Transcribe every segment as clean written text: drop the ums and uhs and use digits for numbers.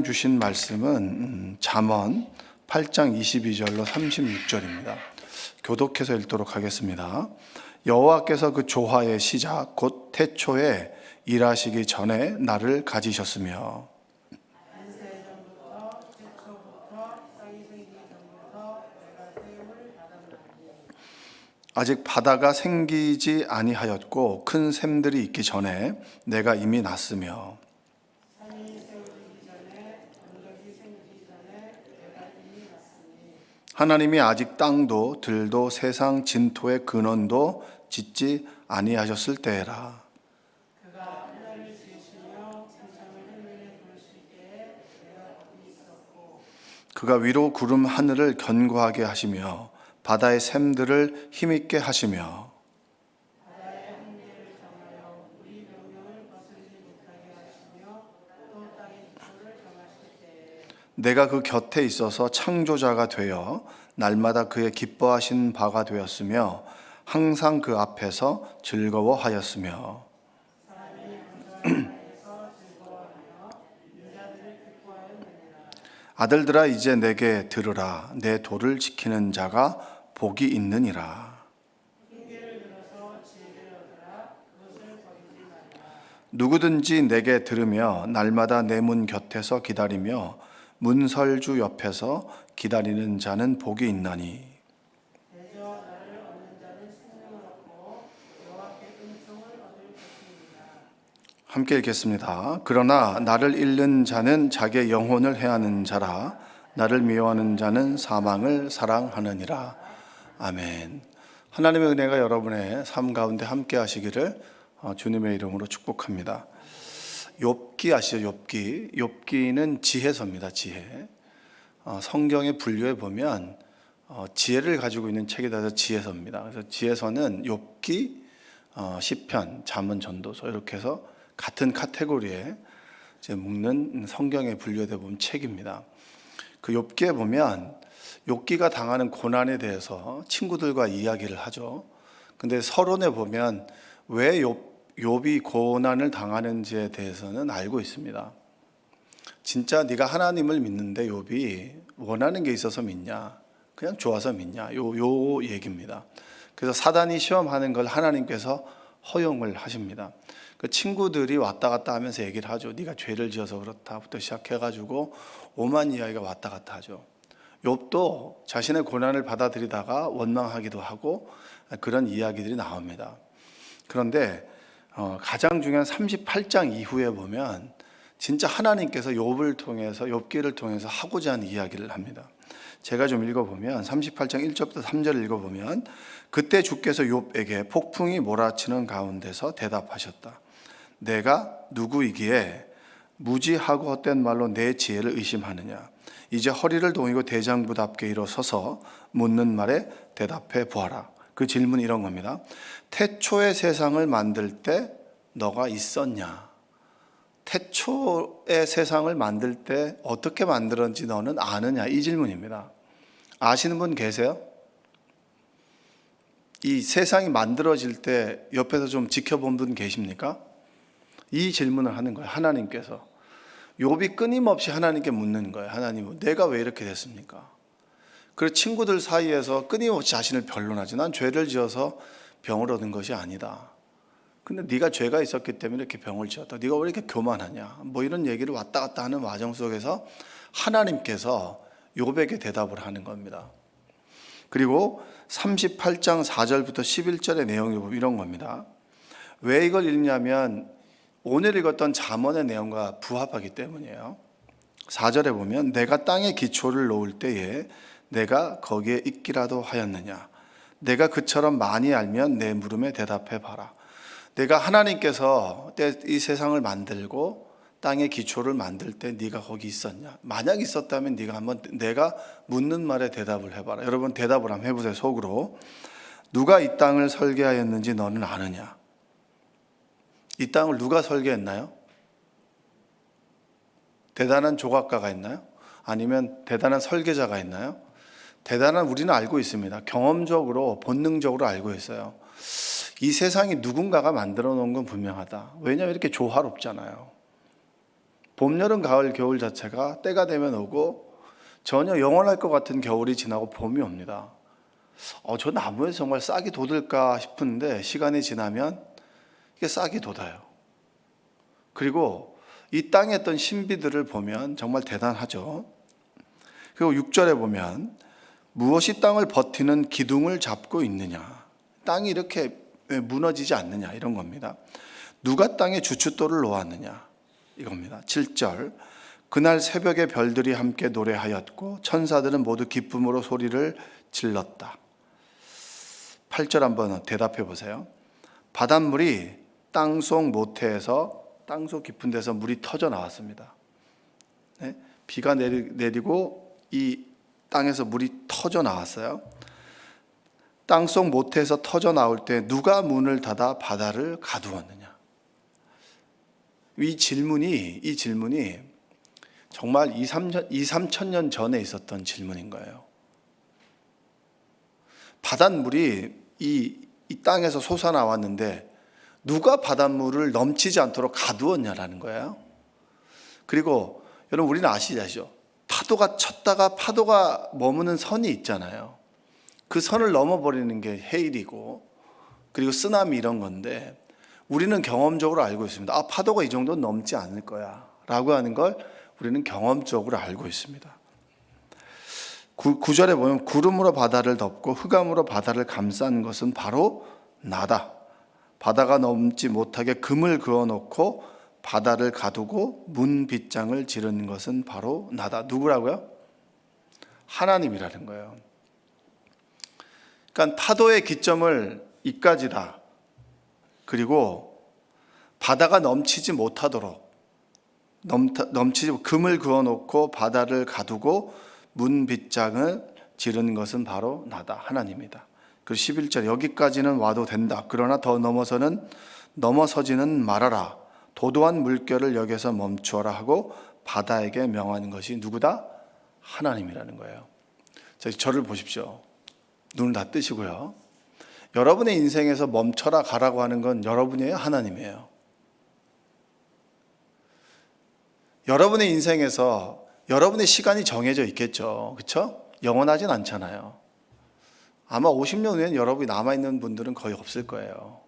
주신 말씀은 잠언 8장 22절로 36절입니다. 교독해서 읽도록 하겠습니다. 여호와께서 그 조화의 시작 곧 태초에 일하시기 전에 나를 가지셨으며 아직 바다가 생기지 아니하였고 큰 샘들이 있기 전에 내가 이미 났으며 하나님이 아직 땅도 들도 세상 진토의 근원도 짓지 아니하셨을 때에라. 그가 위로 구름 하늘을 견고하게 하시며 바다의 샘들을 힘있게 하시며 내가 그 곁에 있어서 창조자가 되어 날마다 그의 기뻐하신 바가 되었으며 항상 그 앞에서 즐거워하였으며 아들들아 이제 내게 들으라. 내 도를 지키는 자가 복이 있느니라. 누구든지 내게 들으며 날마다 내 문 곁에서 기다리며 문설주 옆에서 기다리는 자는 복이 있나니. 함께 읽겠습니다. 그러나 나를 잃는 자는 자기의 영혼을 해하는 자라. 나를 미워하는 자는 사망을 사랑하느니라. 아멘. 하나님의 은혜가 여러분의 삶 가운데 함께 하시기를 주님의 이름으로 축복합니다. 욥기 아시죠? 욥기는 지혜서입니다. 지혜. 성경의 분류에 보면 지혜를 가지고 있는 책이다 해서 지혜서입니다. 그래서 지혜서는 욥기, 시편, 잠언, 전도서 이렇게 해서 같은 카테고리에 이제 묶는 성경에 분류되어 보면 책입니다. 그 욥기에 보면 욥기가 당하는 고난에 대해서 친구들과 이야기를 하죠. 근데 서론에 보면 왜 욥이 고난을 당하는지에 대해서는 알고 있습니다. 진짜 네가 하나님을 믿는데 욥이 원하는 게 있어서 믿냐? 그냥 좋아서 믿냐? 요 얘기입니다. 그래서 사단이 시험하는 걸 하나님께서 허용을 하십니다. 그 친구들이 왔다 갔다 하면서 얘기를 하죠. 네가 죄를 지어서 그렇다부터 시작해가지고 오만 이야기가 왔다 갔다 하죠. 욥도 자신의 고난을 받아들이다가 원망하기도 하고 그런 이야기들이 나옵니다. 그런데 가장 중요한 38장 이후에 보면 진짜 하나님께서 욥을 통해서 욥기를 통해서 하고자 하는 이야기를 합니다. 제가 좀 읽어보면 38장 1절부터 3절을 읽어보면 그때 주께서 욥에게 폭풍이 몰아치는 가운데서 대답하셨다. 내가 누구이기에 무지하고 헛된 말로 내 지혜를 의심하느냐. 이제 허리를 동이고 대장부답게 일어서서 묻는 말에 대답해 보아라. 그 질문이 이런 겁니다. 태초의 세상을 만들 때 너가 있었냐? 태초의 세상을 만들 때 어떻게 만들었는지 너는 아느냐? 이 질문입니다. 아시는 분 계세요? 이 세상이 만들어질 때 옆에서 좀 지켜본 분 계십니까? 이 질문을 하는 거예요. 하나님께서. 욥이 끊임없이 하나님께 묻는 거예요. 하나님, 내가 왜 이렇게 됐습니까? 그리고 친구들 사이에서 끊임없이 자신을 변론하지. 난 죄를 지어서 병을 얻은 것이 아니다. 근데 네가 죄가 있었기 때문에 이렇게 병을 지었다. 네가 왜 이렇게 교만하냐? 뭐 이런 얘기를 왔다 갔다 하는 과정 속에서 하나님께서 욥에게 대답을 하는 겁니다. 그리고 38장 4절부터 11절의 내용이 보면 이런 겁니다. 왜 이걸 읽냐면 오늘 읽었던 잠언의 내용과 부합하기 때문이에요. 4절에 보면 내가 땅에 기초를 놓을 때에 내가 거기에 있기라도 하였느냐. 내가 그처럼 많이 알면 내 물음에 대답해 봐라. 내가 하나님께서 이 세상을 만들고 땅의 기초를 만들 때 네가 거기 있었냐. 만약 있었다면 네가 한번 내가 묻는 말에 대답을 해봐라. 여러분 대답을 한번 해보세요. 속으로. 누가 이 땅을 설계하였는지 너는 아느냐. 이 땅을 누가 설계했나요? 대단한 조각가가 있나요? 아니면 대단한 설계자가 있나요? 대단한 우리는 알고 있습니다. 경험적으로 본능적으로 알고 있어요. 이 세상이 누군가가 만들어 놓은 건 분명하다. 왜냐하면 이렇게 조화롭잖아요. 봄, 여름, 가을, 겨울 자체가 때가 되면 오고 전혀 영원할 것 같은 겨울이 지나고 봄이 옵니다. 저 나무에서 정말 싹이 돋을까 싶은데 시간이 지나면 이게 싹이 돋아요. 그리고 이 땅에 있던 신비들을 보면 정말 대단하죠. 그리고 6절에 보면 무엇이 땅을 버티는 기둥을 잡고 있느냐, 땅이 이렇게 왜 무너지지 않느냐, 이런 겁니다. 누가 땅에 주춧돌을 놓았느냐, 이겁니다. 7절, 그날 새벽에 별들이 함께 노래하였고 천사들은 모두 기쁨으로 소리를 질렀다. 8절 한번 대답해 보세요. 바닷물이 땅속 모태에서, 땅속 깊은 데서 물이 터져 나왔습니다. 네? 비가 내리고 이 땅에서 물이 터져 나왔어요. 땅속 모태에서 터져 나올 때 누가 문을 닫아 바다를 가두었느냐. 이 질문이 정말 2,3천 년 전에 있었던 질문인 거예요. 바닷물이 이 땅에서 솟아나왔는데 누가 바닷물을 넘치지 않도록 가두었냐라는 거예요. 그리고 여러분, 우리는 아시죠? 파도가 쳤다가 파도가 머무는 선이 있잖아요. 그 선을 넘어버리는 게 해일이고, 그리고 쓰나미 이런 건데, 우리는 경험적으로 알고 있습니다. 파도가 이 정도는 넘지 않을 거야 라고 하는 걸 우리는 경험적으로 알고 있습니다. 9절에 보면 구름으로 바다를 덮고 흑암으로 바다를 감싼 것은 바로 나다. 바다가 넘지 못하게 금을 그어놓고 바다를 가두고 문 빗장을 지른 것은 바로 나다. 누구라고요? 하나님이라는 거예요. 그러니까 파도의 기점을 이까지다. 그리고 바다가 넘치지 못하도록 금을 그어놓고 바다를 가두고 문 빗장을 지른 것은 바로 나다. 하나님이다. 그리고 11절, 여기까지는 와도 된다. 그러나 더 넘어서지는 말아라. 도도한 물결을 여기서 멈추어라 하고 바다에게 명하는 것이 누구다? 하나님이라는 거예요. 저를 보십시오. 눈을 다 뜨시고요. 여러분의 인생에서 멈춰라 가라고 하는 건 여러분이에요? 하나님이에요? 여러분의 인생에서 여러분의 시간이 정해져 있겠죠. 그렇죠? 영원하진 않잖아요. 아마 50년 후에는 여러분이 남아있는 분들은 거의 없을 거예요.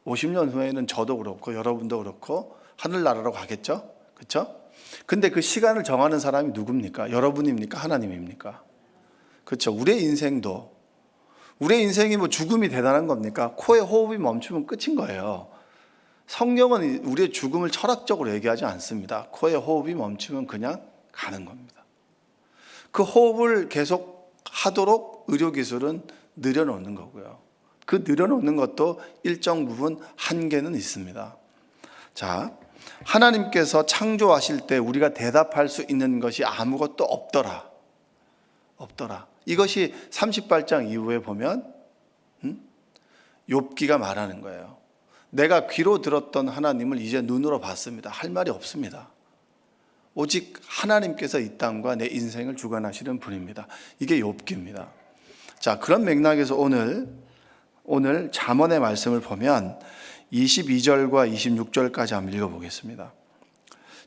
50년 후에는 저도 그렇고 여러분도 그렇고 하늘나라로 가겠죠? 그렇죠? 근데 그 시간을 정하는 사람이 누굽니까? 여러분입니까? 하나님입니까? 그렇죠? 우리의 인생이 뭐 죽음이 대단한 겁니까? 코에 호흡이 멈추면 끝인 거예요. 성경은 우리의 죽음을 철학적으로 얘기하지 않습니다. 코에 호흡이 멈추면 그냥 가는 겁니다. 그 호흡을 계속 하도록 의료기술은 늘여놓는 거고요. 그 늘여놓는 것도 일정 부분 한계는 있습니다. 자, 하나님께서 창조하실 때 우리가 대답할 수 있는 것이 아무것도 없더라. 이것이 38장 이후에 보면 욥기가 말하는 거예요. 내가 귀로 들었던 하나님을 이제 눈으로 봤습니다. 할 말이 없습니다. 오직 하나님께서 이 땅과 내 인생을 주관하시는 분입니다. 이게 욥기입니다. 자, 그런 맥락에서 오늘 잠언의 말씀을 보면 22절과 26절까지 한번 읽어보겠습니다.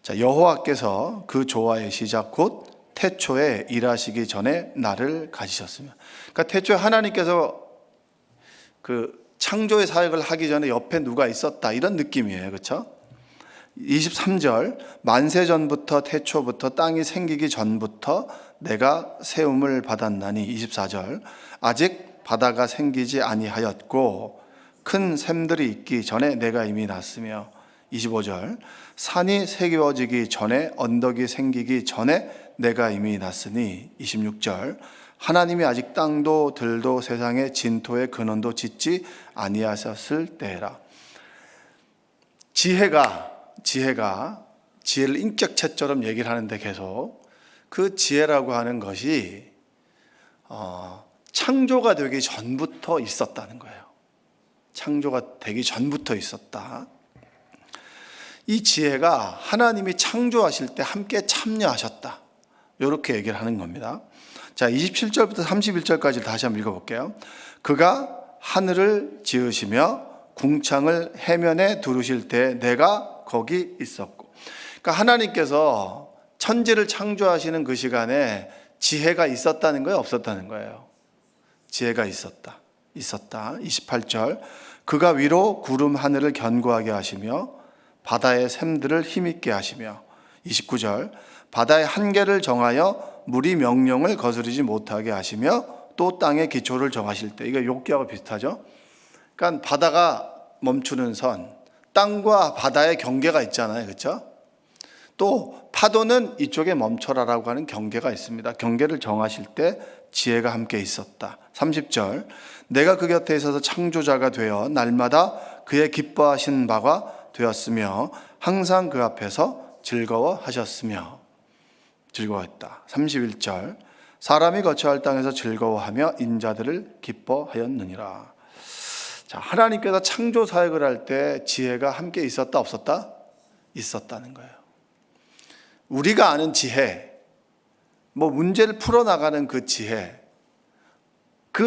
자, 여호와께서 그 조화의 시작 곧 태초에 일하시기 전에 나를 가지셨으며, 그러니까 태초에 하나님께서 그 창조의 사역을 하기 전에 옆에 누가 있었다, 이런 느낌이에요. 그렇죠? 23절, 만세 전부터 태초부터 땅이 생기기 전부터 내가 세움을 받았나니. 24절, 아직 바다가 생기지 아니하였고 큰 샘들이 있기 전에 내가 이미 났으며. 25절, 산이 새겨지기 전에 언덕이 생기기 전에 내가 이미 났으니. 26절, 하나님이 아직 땅도 들도 세상의 진토의 근원도 짓지 아니하셨을 때라. 지혜를 인격체처럼 얘기를 하는데 계속 그 지혜라고 하는 것이 창조가 되기 전부터 있었다는 거예요. 창조가 되기 전부터 있었다. 이 지혜가 하나님이 창조하실 때 함께 참여하셨다, 이렇게 얘기를 하는 겁니다. 자, 27절부터 31절까지 다시 한번 읽어볼게요. 그가 하늘을 지으시며 궁창을 해면에 두르실 때 내가 거기 있었고. 그러니까 하나님께서 천지를 창조하시는 그 시간에 지혜가 있었다는 거예요, 없었다는 거예요? 지혜가 있었다. 28절. 그가 위로 구름 하늘을 견고하게 하시며 바다의 샘들을 힘있게 하시며 29절. 바다의 한계를 정하여 물이 명령을 거스르지 못하게 하시며 또 땅의 기초를 정하실 때, 이거 욥기하고 비슷하죠? 그러니까 바다가 멈추는 선, 땅과 바다의 경계가 있잖아요, 그렇죠? 또 파도는 이쪽에 멈춰라라고 하는 경계가 있습니다. 경계를 정하실 때 지혜가 함께 있었다. 30절. 내가 그 곁에 있어서 창조자가 되어 날마다 그의 기뻐하신 바가 되었으며 항상 그 앞에서 즐거워하셨으며, 즐거워했다. 31절. 사람이 거처할 땅에서 즐거워하며 인자들을 기뻐하였느니라. 자, 하나님께서 창조 사역을 할 때 지혜가 함께 있었다, 없었다? 있었다는 거예요. 우리가 아는 지혜, 문제를 풀어나가는 그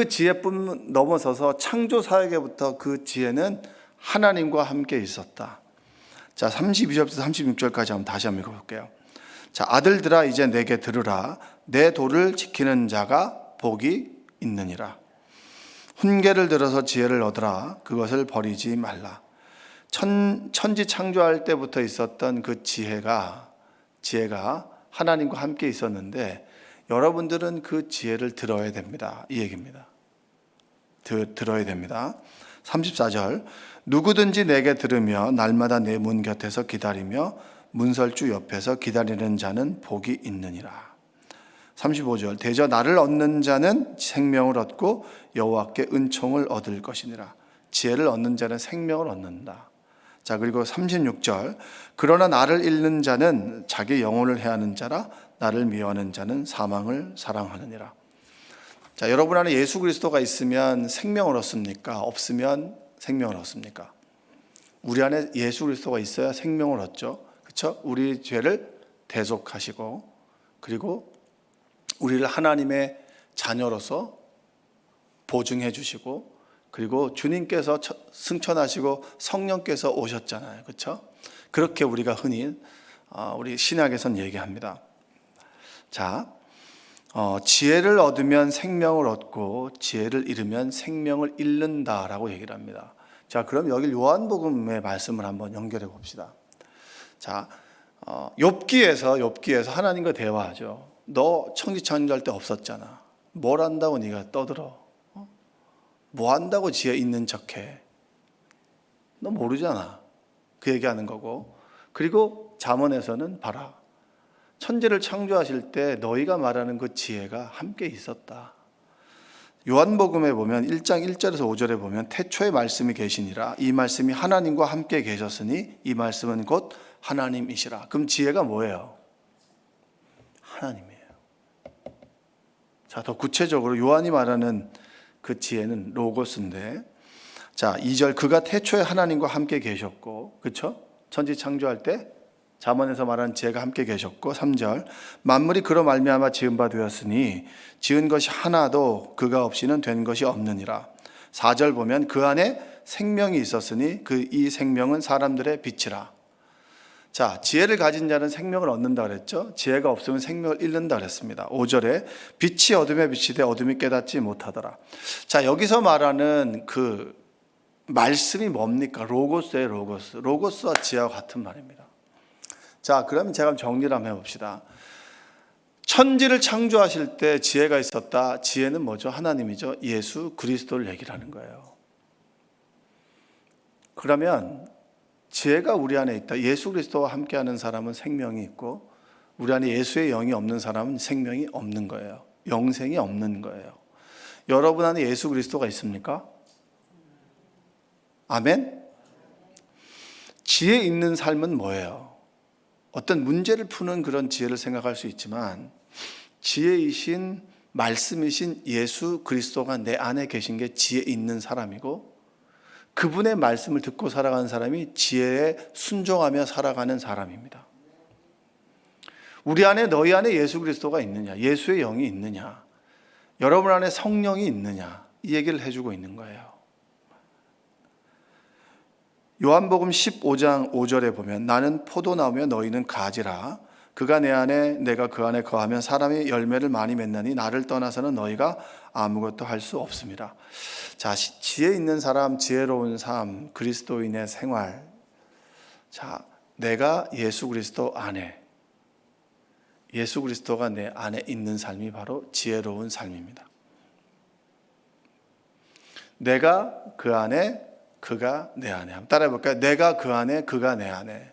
지혜뿐 넘어서서 창조 사역에부터 그 지혜는 하나님과 함께 있었다. 자, 32절부터 36절까지 다시 한번 읽어볼게요. 자, 아들들아 이제 내게 들으라. 내 도를 지키는 자가 복이 있느니라. 훈계를 들어서 지혜를 얻으라. 그것을 버리지 말라. 천지 창조할 때부터 있었던 그 지혜가 하나님과 함께 있었는데 여러분들은 그 지혜를 들어야 됩니다. 이 얘기입니다. 들어야 됩니다. 34절. 누구든지 내게 들으며 날마다 내 문 곁에서 기다리며 문설주 옆에서 기다리는 자는 복이 있느니라. 35절. 대저 나를 얻는 자는 생명을 얻고 여호와께 은총을 얻을 것이니라. 지혜를 얻는 자는 생명을 얻는다. 자, 그리고 36절. 그러나 나를 잃는 자는 자기 영혼을 해하는 자라. 나를 미워하는 자는 사망을 사랑하느니라. 자, 여러분 안에 예수 그리스도가 있으면 생명을 얻습니까? 없으면 생명을 얻습니까? 우리 안에 예수 그리스도가 있어야 생명을 얻죠. 그렇죠? 우리 죄를 대속하시고 그리고 우리를 하나님의 자녀로서 보증해 주시고 그리고 주님께서 승천하시고 성령께서 오셨잖아요. 그렇죠? 그렇게 우리가 흔히 우리 신약에서는 얘기합니다. 자, 지혜를 얻으면 생명을 얻고 지혜를 잃으면 생명을 잃는다라고 얘기를 합니다. 자, 그럼 여기 요한복음의 말씀을 한번 연결해 봅시다. 자, 욥기에서 하나님과 대화하죠. 너 천지 창조할 때 없었잖아. 뭘 안다고 네가 떠들어? 뭐 한다고 지혜 있는 척해? 너 모르잖아. 그 얘기하는 거고. 그리고 잠언에서는 봐라. 천지를 창조하실 때 너희가 말하는 그 지혜가 함께 있었다. 요한복음에 보면 1장 1절에서 5절에 보면 태초에 말씀이 계시니라. 이 말씀이 하나님과 함께 계셨으니 이 말씀은 곧 하나님이시라. 그럼 지혜가 뭐예요? 하나님이에요. 자, 더 구체적으로 요한이 말하는 그 지혜는 로고스인데, 자, 2절. 그가 태초에 하나님과 함께 계셨고, 그렇죠? 천지 창조할 때 잠언에서 말한 지혜가 함께 계셨고, 3절. 만물이 그로 말미암아 지은 바 되었으니 지은 것이 하나도 그가 없이는 된 것이 없느니라. 4절 보면 그 안에 생명이 있었으니 이 생명은 사람들의 빛이라. 자, 지혜를 가진 자는 생명을 얻는다 그랬죠. 지혜가 없으면 생명을 잃는다 그랬습니다. 5절에 빛이 어둠에 비치되 어둠이 깨닫지 못하더라. 자, 여기서 말하는 그 말씀이 뭡니까? 로고스예요. 로고스. 로고스와 지혜와 같은 말입니다. 자, 그러면 제가 정리를 한번 해봅시다. 천지를 창조하실 때 지혜가 있었다. 지혜는 뭐죠? 하나님이죠. 예수 그리스도를 얘기를 하는 거예요. 그러면 지혜가 우리 안에 있다. 예수 그리스도와 함께하는 사람은 생명이 있고 우리 안에 예수의 영이 없는 사람은 생명이 없는 거예요. 영생이 없는 거예요. 여러분 안에 예수 그리스도가 있습니까? 아멘? 지혜 있는 삶은 뭐예요? 어떤 문제를 푸는 그런 지혜를 생각할 수 있지만 지혜이신 말씀이신 예수 그리스도가 내 안에 계신 게 지혜 있는 사람이고 그분의 말씀을 듣고 살아가는 사람이 지혜에 순종하며 살아가는 사람입니다. 우리 안에 너희 안에 예수 그리스도가 있느냐? 예수의 영이 있느냐? 여러분 안에 성령이 있느냐? 이 얘기를 해주고 있는 거예요. 요한복음 15장 5절에 보면 나는 포도나무며 너희는 가지라. 그가 내 안에 내가 그 안에 거하면 사람이 열매를 많이 맺나니 나를 떠나서는 너희가 아무것도 할 수 없습니다. 자, 지혜 있는 사람, 지혜로운 삶, 그리스도인의 생활. 자, 내가 예수 그리스도 안에, 예수 그리스도가 내 안에 있는 삶이 바로 지혜로운 삶입니다. 내가 그 안에, 그가 내 안에. 한번 따라해 볼까요? 내가 그 안에, 그가 내 안에.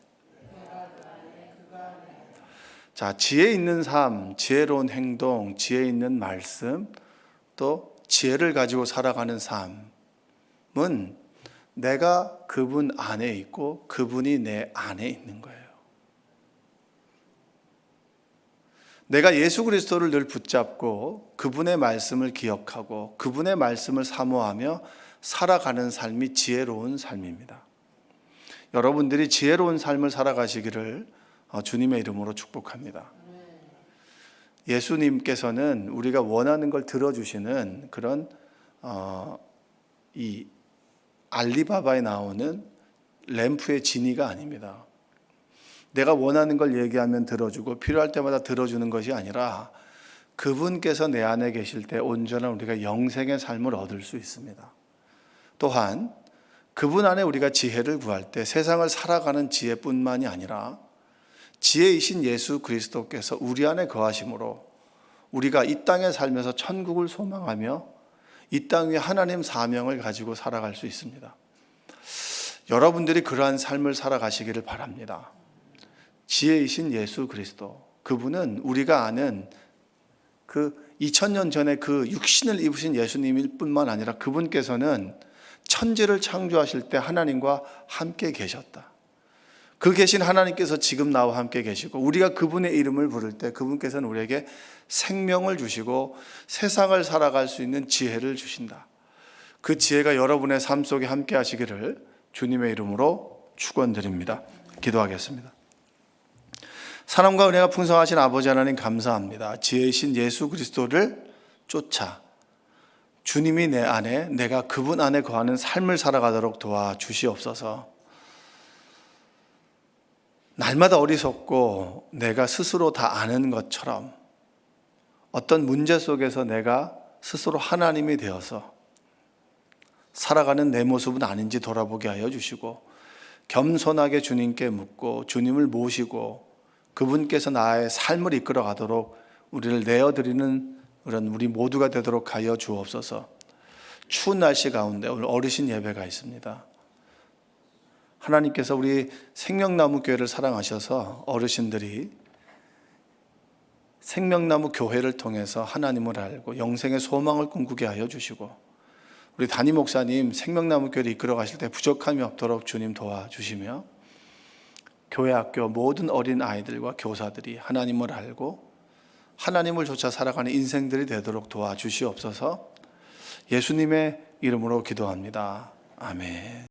자, 지혜 있는 삶, 지혜로운 행동, 지혜 있는 말씀, 또 지혜를 가지고 살아가는 삶은 내가 그분 안에 있고 그분이 내 안에 있는 거예요. 내가 예수 그리스도를 늘 붙잡고 그분의 말씀을 기억하고 그분의 말씀을 사모하며 살아가는 삶이 지혜로운 삶입니다. 여러분들이 지혜로운 삶을 살아가시기를 주님의 이름으로 축복합니다. 예수님께서는 우리가 원하는 걸 들어주시는 그런 이 알리바바에 나오는 램프의 지니가 아닙니다. 내가 원하는 걸 얘기하면 들어주고 필요할 때마다 들어주는 것이 아니라 그분께서 내 안에 계실 때 온전한 우리가 영생의 삶을 얻을 수 있습니다. 또한 그분 안에 우리가 지혜를 구할 때 세상을 살아가는 지혜뿐만이 아니라 지혜이신 예수 그리스도께서 우리 안에 거하심으로 우리가 이 땅에 살면서 천국을 소망하며 이 땅 위에 하나님 사명을 가지고 살아갈 수 있습니다. 여러분들이 그러한 삶을 살아가시기를 바랍니다. 지혜이신 예수 그리스도, 그분은 우리가 아는 그 2000년 전에 그 육신을 입으신 예수님일 뿐만 아니라 그분께서는 천지를 창조하실 때 하나님과 함께 계셨다. 그 계신 하나님께서 지금 나와 함께 계시고 우리가 그분의 이름을 부를 때 그분께서는 우리에게 생명을 주시고 세상을 살아갈 수 있는 지혜를 주신다. 그 지혜가 여러분의 삶 속에 함께 하시기를 주님의 이름으로 축원드립니다. 기도하겠습니다. 사랑과 은혜가 풍성하신 아버지 하나님 감사합니다. 지혜이신 예수 그리스도를 쫓아 주님이 내 안에, 내가 그분 안에 거하는 삶을 살아가도록 도와주시옵소서. 날마다 어리석고 내가 스스로 다 아는 것처럼 어떤 문제 속에서 내가 스스로 하나님이 되어서 살아가는 내 모습은 아닌지 돌아보게 하여 주시고 겸손하게 주님께 묻고 주님을 모시고 그분께서 나의 삶을 이끌어 가도록 우리를 내어드리는 그런 우리 모두가 되도록 하여 주옵소서. 추운 날씨 가운데 오늘 어르신 예배가 있습니다. 하나님께서 우리 생명나무 교회를 사랑하셔서 어르신들이 생명나무 교회를 통해서 하나님을 알고 영생의 소망을 꿈꾸게 하여 주시고 우리 담임 목사님 생명나무 교회를 이끌어 가실 때 부족함이 없도록 주님 도와주시며 교회 학교 모든 어린 아이들과 교사들이 하나님을 알고 하나님을 쫓아 살아가는 인생들이 되도록 도와주시옵소서. 예수님의 이름으로 기도합니다. 아멘.